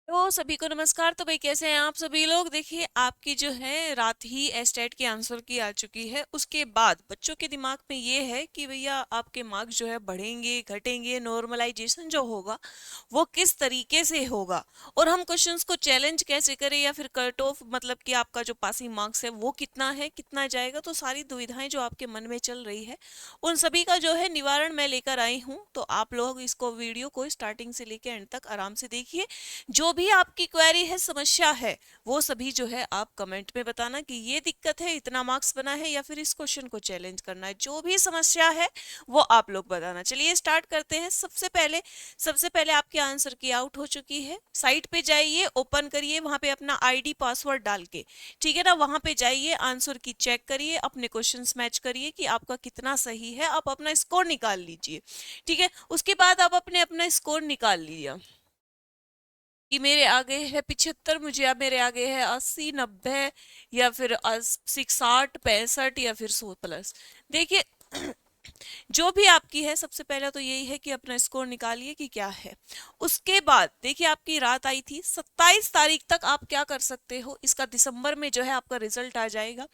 तो सभी को नमस्कार। तो भाई कैसे हैं आप सभी लोग। देखिए आपकी जो है रात ही एस्टेट की आंसर की आ चुकी है। उसके बाद बच्चों के दिमाग में ये है कि भैया आपके मार्क्स जो है बढ़ेंगे घटेंगे, नॉर्मलाइजेशन जो होगा वो किस तरीके से होगा, और हम क्वेश्चंस को चैलेंज कैसे करें, या फिर कट ऑफ मतलब कि आपका जो पासिंग मार्क्स है वो कितना है, कितना जाएगा। तो सारी दुविधाएं जो आपके मन में चल रही है उन सभी का जो है निवारण मैं लेकर आई हूँ। तो आप लोग इसको वीडियो को स्टार्टिंग से लेकर एंड तक आराम से देखिए। जो भी आपकी क्वेरी है, समस्या है, वो सभी जो है आप कमेंट में बताना कि ये दिक्कत है, इतना मार्क्स बना है, या फिर इस क्वेश्चन को चैलेंज करना है। जो भी समस्या है वो आप लोग बताना। चलिए स्टार्ट करते हैं। सबसे पहले आपके आंसर की आउट हो चुकी है। साइट पे जाइए, ओपन करिए, वहां पे अपना आईडी पासवर्ड डाल के, ठीक है ना, वहां पे जाइए, आंसर की चेक करिए, अपने क्वेश्चंस मैच करिए कि आपका कितना सही है। आप अपना स्कोर निकाल लीजिए, ठीक है। उसके बाद आप अपना स्कोर निकाल लीजिए कि मेरे आगे है 75, मुझे अब मेरे आगे है 80, 90, या फिर 60, 65, या फिर 100 प्लस। देखिए जो भी आपकी है, सबसे पहले तो यही है कि अपना स्कोर निकालिए कि क्या है। उसके बाद देखिए आपकी रात आई थी 27 तारीख तक, आप क्या कर सकते हो, इसका दिसंबर में जो है आपका रिजल्ट आ जाएगा।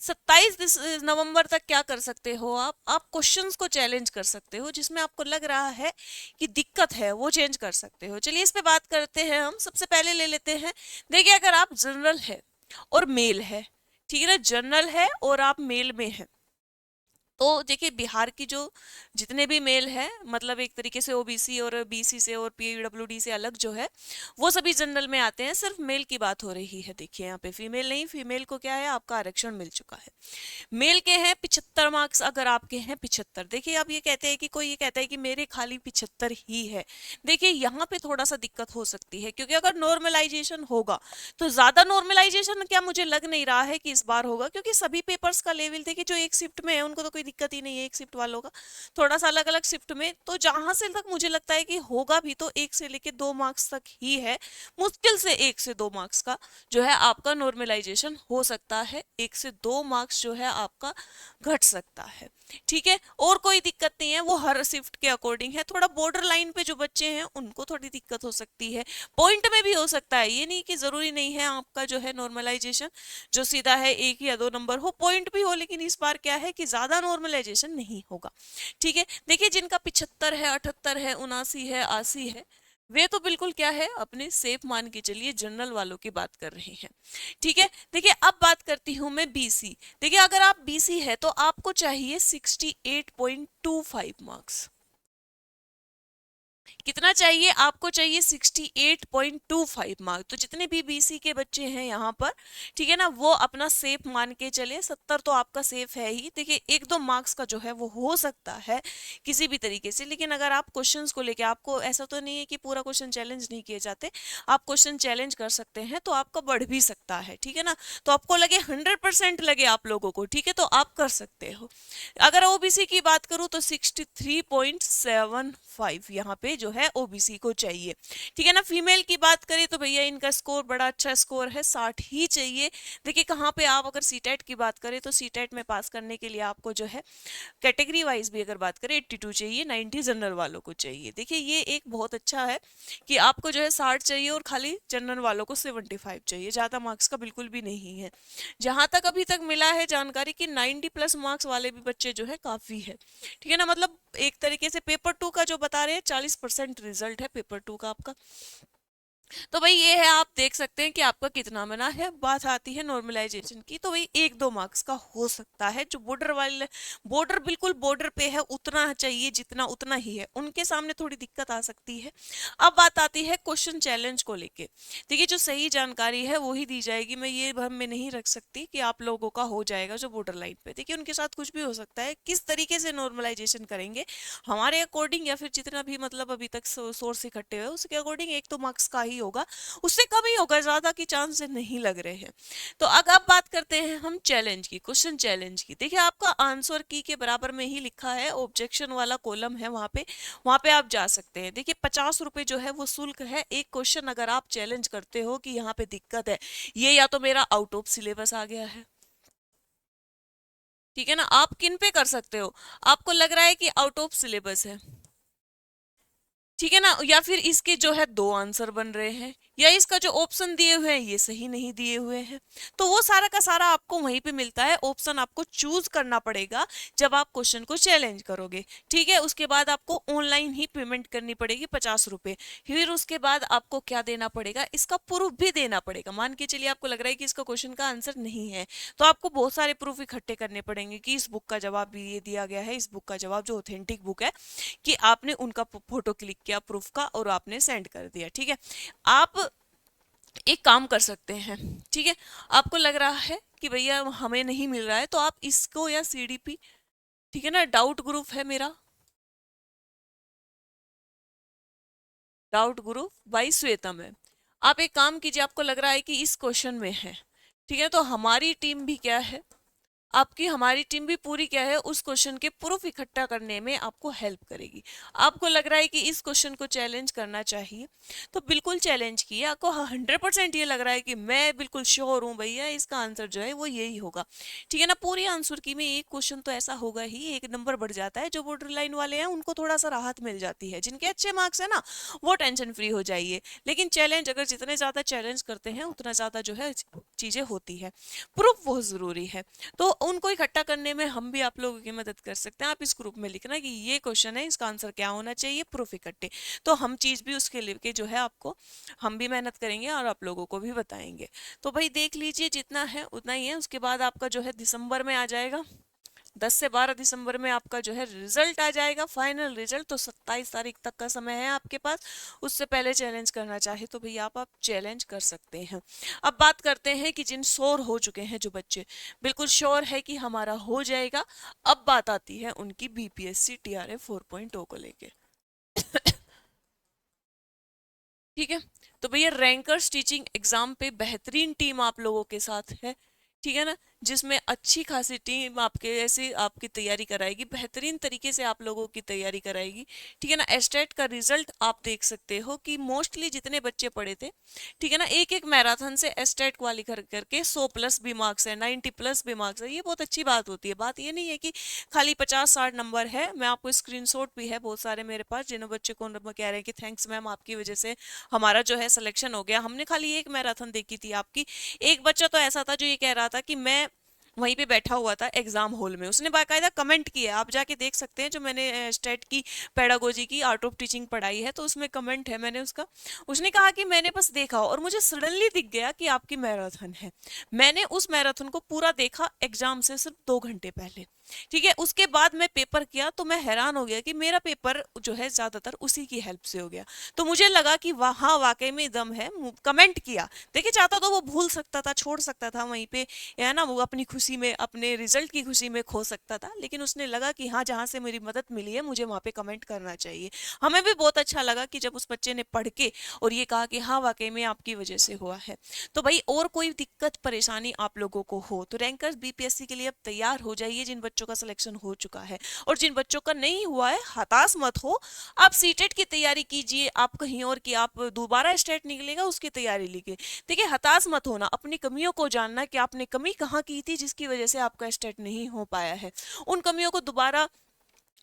27 नवंबर तक क्या कर सकते हो आप क्वेश्चंस को चैलेंज कर सकते हो, जिसमें आपको लग रहा है कि दिक्कत है वो चेंज कर सकते हो। चलिए इस पे बात करते हैं। हम सबसे पहले ले लेते हैं। देखिए अगर आप जनरल है और मेल है, ठीक है ना, जनरल है और आप मेल में है, तो देखिए बिहार की जो जितने भी मेल है, मतलब एक तरीके से ओबीसी और बीसी से और पीडब्ल्यूडी से अलग जो है, वो सभी जनरल में आते हैं। सिर्फ मेल की बात हो रही है। देखिए यहाँ पे फीमेल नहीं, फीमेल को क्या है, आपका आरक्षण मिल चुका है। मेल के हैं 75 मार्क्स, अगर आपके हैं 75। देखिए आप ये कहते हैं कि कोई ये कहता है कि मेरे खाली 75 ही है। देखिए यहाँ पे थोड़ा सा दिक्कत हो सकती है, क्योंकि अगर नॉर्मलाइजेशन होगा तो ज्यादा नॉर्मलाइजेशन क्या मुझे लग नहीं रहा है कि इस बार होगा, क्योंकि सभी पेपर्स का लेवल देखिए, जो एक शिफ्ट में है उनको तो कोई दिक्कत ही नहीं है, एक शिफ्ट वालों का थोड़ा सा अलग अलग शिफ्ट में। तो जहां से तक मुझे लगता है कि होगा भी तो 1 से लेके 2 मार्क्स तक ही है। मुश्किल से 1 से 2 मार्क्स का जो है आपका नॉर्मलाइजेशन हो सकता है। 1 से 2 मार्क्स जो है आपका घट सकता है, ठीक है। और कोई दिक्कत नहीं है, वो हर शिफ्ट के अकॉर्डिंग है। थोड़ा बॉर्डर लाइन पे जो बच्चे हैं उनको थोड़ी दिक्कत हो सकती है, पॉइंट में भी हो सकता है। ये नहीं कि जरूरी नहीं है आपका जो है नॉर्मलाइजेशन जो सीधा है 1 या 2 नंबर हो, पॉइंट भी हो, लेकिन इस बार क्या है कि ज्यादा नॉर्मलाइजेशन नहीं होगा, ठीक है। देखिए जिनका 75 है, 78 है, 79 है, 80 है, वे तो बिल्कुल क्या है अपने सेफ मान के चलिए, जनरल वालों की बात कर रहे हैं, ठीक है। देखिए अब बात करती हूं मैं बीसी। देखिए अगर आप बीसी है तो आपको चाहिए 68.25 मार्क्स। कितना चाहिए आपको, चाहिए 68.25 मार्क। तो जितने भी बीसी के बच्चे हैं यहाँ पर, ठीक है ना, वो अपना सेफ मान के चले। 70 तो आपका सेफ है ही। देखिए 1-2 मार्क्स का जो है वो हो सकता है किसी भी तरीके से, लेकिन अगर आप क्वेश्चंस को लेके, आपको ऐसा तो नहीं है कि पूरा क्वेश्चन चैलेंज नहीं किए जाते, आप क्वेश्चन चैलेंज कर सकते हैं, तो आपका बढ़ भी सकता है, ठीक है ना। तो आपको लगे 100% लगे आप लोगों को, ठीक है, तो आप कर सकते हो। अगर ओबीसी की बात करूं तो 63.75 यहाँ पे जो है ओबीसी को चाहिए, ठीक है ना। फीमेल की बात करें तो भैया इनका स्कोर बड़ा अच्छा स्कोर है, 60 ही चाहिए। देखिए कहाँ पे आप अगर सीटेट की बात करें तो सीटेट में पास करने के लिए आपको जो है कैटेगरी वाइज भी अगर बात करें 82 चाहिए, 90 जनरल वालों को चाहिए। देखिए ये एक बहुत अच्छा है कि आपको जो है 60 चाहिए और खाली जनरल वालों को 75 चाहिए, ज्यादा मार्क्स का बिल्कुल भी नहीं है। जहां तक अभी तक मिला है जानकारी कि 90 प्लस मार्क्स वाले भी बच्चे जो है काफी है, ठीक है ना। मतलब एक तरीके से पेपर 2 का जो बता रहे हैं 40% रिजल्ट है पेपर 2 का आपका। तो भाई ये है, आप देख सकते हैं कि आपका कितना बना है। बात आती है नॉर्मलाइजेशन की, तो भाई 1-2 मार्क्स का हो सकता है। जो बॉर्डर वाले, बॉर्डर बिल्कुल बॉर्डर पे है, उतना चाहिए जितना उतना ही है, उनके सामने थोड़ी दिक्कत आ सकती है। अब बात आती है क्वेश्चन चैलेंज को लेके। देखिए जो सही जानकारी है वो ही दी जाएगी। मैं ये भ्रम में नहीं रख सकती कि आप लोगों का हो जाएगा जो बॉर्डर लाइन पे। देखिए उनके साथ कुछ भी हो सकता है, किस तरीके से नॉर्मलाइजेशन करेंगे हमारे अकॉर्डिंग, या फिर जितना भी मतलब अभी तक सोर्स इकट्ठे हुए उसके अकॉर्डिंग 1-2 मार्क्स का ही होगा, उससे कम ही होगा, ज्यादा की चांस नहीं लग रहे हैं। तो अब बात करते हैं हम चैलेंज की, क्वेश्चन चैलेंज की। देखिए आपका आंसर की के बराबर में ही लिखा है, ऑब्जेक्शन वाला कॉलम है, वहां पे आप जा सकते हैं। देखिए 50 रुपए जो है वो शुल्क है एक क्वेश्चन अगर आप चैलेंज करते हो कि यहाँ पे दिक्कत है, ये या तो मेरा आउट ऑफ सिलेबस आ गया है, ठीक है ना। आप किन पे कर सकते हो, आपको लग रहा है कि आउट ऑफ सिलेबस है, ठीक है ना, या फिर इसके जो है दो आंसर बन रहे हैं, या इसका जो ऑप्शन दिए हुए हैं ये सही नहीं दिए हुए हैं। तो वो सारा का सारा आपको वहीं पे मिलता है, ऑप्शन आपको चूज करना पड़ेगा जब आप क्वेश्चन को चैलेंज करोगे। ठीक है, उसके बाद आपको ऑनलाइन ही पेमेंट करनी पड़ेगी 50 रुपए। फिर उसके बाद आपको क्या देना पड़ेगा, इसका प्रूफ भी देना पड़ेगा। मान के चलिए आपको लग रहा है कि इसका क्वेश्चन का आंसर नहीं है, तो आपको बहुत सारे प्रूफ इकट्ठे करने पड़ेंगे कि इस बुक का जवाब भी ये दिया गया है, इस बुक का जवाब जो ऑथेंटिक बुक है, कि आपने उनका फोटो क्लिक किया प्रूफ का और आपने सेंड कर दिया। ठीक है, आप एक काम कर सकते हैं। ठीक है, आपको लग रहा है कि भैया हमें नहीं मिल रहा है, तो आप इसको या सीडीपी, ठीक है ना, डाउट ग्रुप है मेरा, डाउट ग्रुप बाई श्वेता में, आप एक काम कीजिए, आपको लग रहा है कि इस क्वेश्चन में है, ठीक है, तो हमारी टीम भी क्या है, आपकी हमारी टीम भी पूरी क्या है, उस क्वेश्चन के प्रूफ इकट्ठा करने में आपको हेल्प करेगी। आपको लग रहा है कि इस क्वेश्चन को चैलेंज करना चाहिए, तो बिल्कुल चैलेंज किए। आपको 100% ये लग रहा है कि मैं बिल्कुल श्योर हूँ भैया इसका आंसर जो है वो यही होगा, ठीक है ना, पूरी आंसर की में एक क्वेश्चन तो ऐसा होगा ही, एक नंबर बढ़ जाता है। जो बॉर्डर लाइन वाले हैं उनको थोड़ा सा राहत मिल जाती है, जिनके अच्छे मार्क्स है ना वो टेंशन फ्री हो जाइए। लेकिन चैलेंज अगर जितने ज्यादा चैलेंज करते हैं उतना ज्यादा जो है चीजें होती है। प्रूफ बहुत जरूरी है, तो उनको इकट्ठा करने में हम भी आप लोगों की मदद कर सकते हैं। आप इस ग्रुप में लिखना कि ये क्वेश्चन है, इसका आंसर क्या होना चाहिए, प्रूफ इकट्ठे, तो हम चीज भी उसके लेके जो है आपको, हम भी मेहनत करेंगे और आप लोगों को भी बताएंगे। तो भाई देख लीजिए जितना है उतना ही है। उसके बाद आपका जो है दिसंबर में आ जाएगा, 10 से 12 दिसंबर में आपका जो है रिजल्ट आ जाएगा, फाइनल रिजल्ट। तो 27 तारीख तक का समय है आपके पास, उससे पहले चैलेंज करना चाहे तो भैया आप चैलेंज कर सकते हैं। अब बात करते हैं कि जिन श्योर हो चुके हैं, जो बच्चे बिल्कुल श्योर है कि हमारा हो जाएगा, अब बात आती है उनकी बीपीएससी टीआरए 4.0 को लेके। ठीक है, तो भैया रैंकर्स टीचिंग एग्जाम पे बेहतरीन टीम आप लोगों के साथ है, ठीक है ना, जिसमें अच्छी खासी टीम आपके ऐसे आपकी तैयारी कराएगी, बेहतरीन तरीके से आप लोगों की तैयारी कराएगी। ठीक है ना, एस्टेट का रिजल्ट आप देख सकते हो कि मोस्टली जितने बच्चे पढ़े थे, ठीक है ना, एक एक मैराथन से एस्टेट क्वाली करके 100+ भी मार्क्स है, 90+ भी मार्क्स है, ये बहुत अच्छी बात होती है। बात ये नहीं है कि खाली 50-60 नंबर है। मैं आपको स्क्रीनशॉट भी है बहुत सारे मेरे पास, जिन बच्चे को कह रहे हैं कि थैंक्स मैम, आपकी वजह से हमारा जो है सिलेक्शन हो गया। हमने खाली एक मैराथन देखी थी आपकी। एक बच्चा तो ऐसा था जो ये कह रहा था कि मैं वहीं पे बैठा हुआ था एग्जाम हॉल में, उसने बाकायदा कमेंट किया, आप जाके देख सकते हैं, जो मैंने स्टेट की पेडागोजी की आर्ट ऑफ टीचिंग पढ़ाई है तो उसमें कमेंट है मैंने उसका। उसने कहा कि मैंने बस देखा और मुझे सडनली दिख गया कि आपकी मैराथन है। मैंने उस मैराथन को पूरा देखा एग्जाम से सिर्फ 2 घंटे पहले। ठीक है, उसके बाद मैं पेपर किया तो मैं हैरान हो गया कि मेरा पेपर जो है ज्यादातर उसी की हेल्प से हो गया। तो मुझे लगा कि वहाँ वाकई में दम है। कमेंट किया, देखिए चाहता तो वो भूल सकता था, छोड़ सकता था वहीं पे, है ना, वो अपनी खुशी में, अपने रिजल्ट की खुशी में खो सकता था, लेकिन उसने लगा कि हाँ जहाँ से मेरी मदद मिली है मुझे वहाँ पे कमेंट करना चाहिए। हमें भी बहुत अच्छा लगा कि जब उस बच्चे ने पढ़ के और ये कहा कि हाँ वाकई में आपकी वजह से हुआ है। तो भाई और कोई दिक्कत परेशानी आप लोगों को हो तो रैंकर्स बीपीएससी के लिए अब तैयार हो जाइए, जिन बच्चों का सिलेक्शन हो चुका है। और जिन बच्चों का नहीं हुआ है हताश मत हो, आप सीटेट की तैयारी कीजिए, आप कहीं और की, आप दोबारा स्टेट निकलेगा उसकी तैयारी लीजिए। देखिए हताश मत होना, अपनी कमियों को जानना कि आपने कमी कहाँ की थी जिसकी वजह से आपका स्टेट नहीं हो पाया है। उन कमियों को दोबारा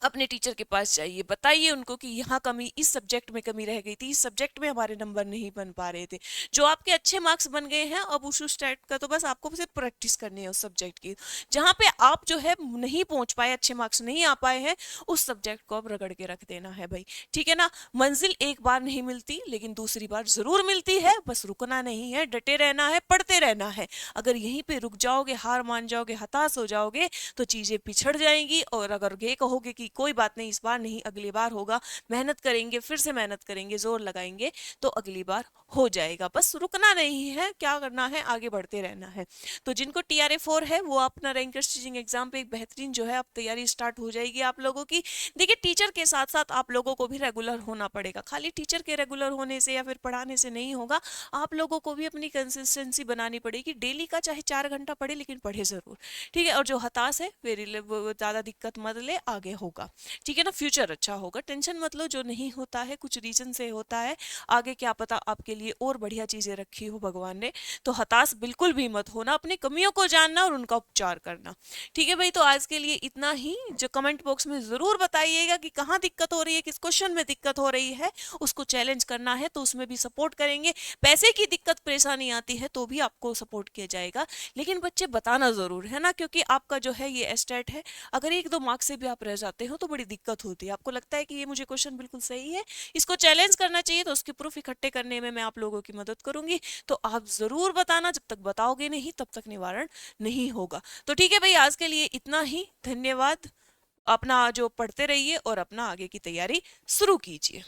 अपने टीचर के पास जाइए, बताइए उनको कि यहाँ कमी, इस सब्जेक्ट में कमी रह गई थी, इस सब्जेक्ट में हमारे नंबर नहीं बन पा रहे थे। जो आपके अच्छे मार्क्स बन गए हैं अब उस स्टेट का तो बस आपको सिर्फ प्रैक्टिस करनी है उस सब्जेक्ट की। जहाँ पे आप जो है नहीं पहुंच पाए, अच्छे मार्क्स नहीं आ पाए हैं, उस सब्जेक्ट को अब रगड़ के रख देना है भाई। ठीक है ना, मंजिल एक बार नहीं मिलती लेकिन दूसरी बार जरूर मिलती है, बस रुकना नहीं है, डटे रहना है, पढ़ते रहना है। अगर यहीं पे रुक जाओगे, हार मान जाओगे, हताश हो जाओगे तो चीजें पिछड़ जाएंगी। और अगर ये कहोगे कि कोई बात नहीं, इस बार नहीं अगली बार होगा, मेहनत करेंगे, फिर से मेहनत करेंगे, जोर लगाएंगे तो अगली बार हो जाएगा। बस रुकना नहीं है, क्या करना है, आगे बढ़ते रहना है। तो जिनको टीआरए 4 है वो अपना रैंकर्स टीचिंग एग्जाम पे एक बेहतरीन जो है अब तैयारी स्टार्ट हो जाएगी आप लोगों की। देखिए टीचर के साथ साथ आप लोगों को भी रेगुलर होना पड़ेगा, खाली टीचर के रेगुलर होने से या फिर पढ़ाने से नहीं होगा। आप लोगों को भी अपनी कंसिस्टेंसी बनानी पड़ेगी, डेली का चाहे 4 घंटा पढ़े लेकिन पढ़े जरूर। ठीक है, और जो हताश है वेरी ज्यादा दिक्कत मत ले, आगे होगा। ठीक है ना, फ्यूचर अच्छा होगा, टेंशन मत लो, जो नहीं होता है कुछ रीजन से होता है, आगे क्या पता आपके लिए और बढ़िया चीजें रखी हो भगवान ने। तो हताश बिल्कुल भी मत होना, अपनी कमियों को जानना और उनका उपचार करना। ठीक है भाई, तो आज के लिए इतना ही। जो कमेंट बॉक्स में जरूर बताइएगा कि कहाँ दिक्कत हो रही है, किस क्वेश्चन में दिक्कत हो रही है, उसको चैलेंज करना है तो उसमें भी सपोर्ट करेंगे। पैसे की दिक्कत परेशानी आती है तो भी आपको सपोर्ट किया जाएगा, लेकिन बच्चे बताना जरूर है ना, क्योंकि आपका जो है ये एस्टेट है। अगर एक दो मार्क्स से भी आप रह जाते हो तो बड़ी दिक्कत होती है। आपको लगता है कि ये मुझे क्वेश्चन बिल्कुल सही है, इसको चैलेंज करना चाहिए, तो उसके प्रूफ इकट्ठे करने में मैं आप लोगों की मदद करूंगी। तो आप जरूर बताना, जब तक बताओगे नहीं तब तक निवारण नहीं होगा। तो ठीक है भाई, आज के लिए इतना ही। धन्यवाद। अपना जो पढ़ते रहिए और अपना आगे की तैयारी शुरू कीजिए।